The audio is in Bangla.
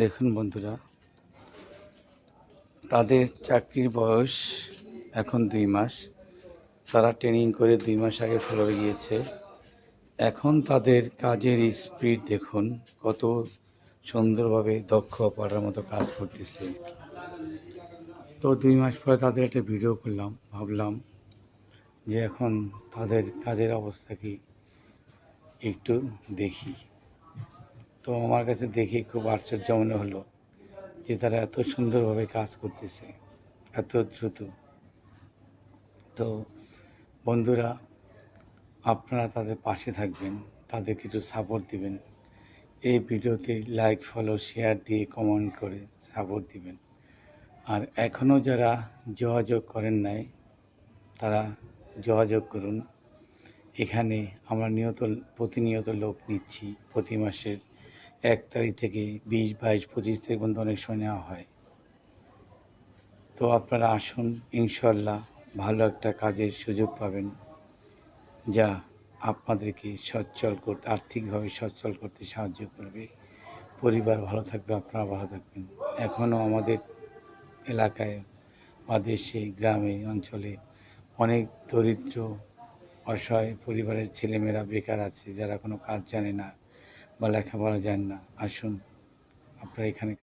দেখুন বন্ধুরা, তাদের চাকরির বয়স এখন 2 মাস। তারা ট্রেনিং করে 2 মাস আগে ফ্লোরে গিয়েছে। এখন তাদের কাজের স্পিড দেখুন, কত সুন্দরভাবে দক্ষ অপারেটরের মতো কাজ করতেছে। তো 2 মাস পরে তাদের একটা ভিডিও করলাম, ভাবলাম যে এখন তাদের কাজের অবস্থা কি একটু দেখি। তো আমার কাছে দেখে খুব আশ্চর্য মনে হলো যে তারা এত সুন্দরভাবে কাজ করতেছে, এত দ্রুত। তো বন্ধুরা, আপনারা তাদের পাশে থাকবেন, তাদের কিছু সাপোর্ট দিবেন। এই ভিডিওতে লাইক, ফলো, শেয়ার দিয়ে কমেন্ট করে সাপোর্ট দিবেন। আর এখনও যারা যোগাযোগ করেন নাই, তারা যোগাযোগ করুন। এখানে আমরা প্রতিনিয়ত লোক নিচ্ছি। প্রতি মাসের 1 তারিখ থেকে 20, 22, 25 তারিখ পর্যন্ত অনেক সময় নেওয়া হয়। তো আপনারা আসুন, ইনশাল্লাহ ভালো একটা কাজের সুযোগ পাবেন, যা আপনাদেরকে আর্থিকভাবে সচ্ছল করতে সাহায্য করবে। পরিবার ভালো থাকবে, আপনারা ভালো থাকবেন। এখনও আমাদের এলাকায় বা দেশে, গ্রামে, অঞ্চলে অনেক দরিদ্র, অসহায় পরিবারের ছেলেমেয়েরা বেকার আছে, যারা কোনো কাজ জানে না বা লেখাপড়া জানে না। আসুন, আপনারা এখানে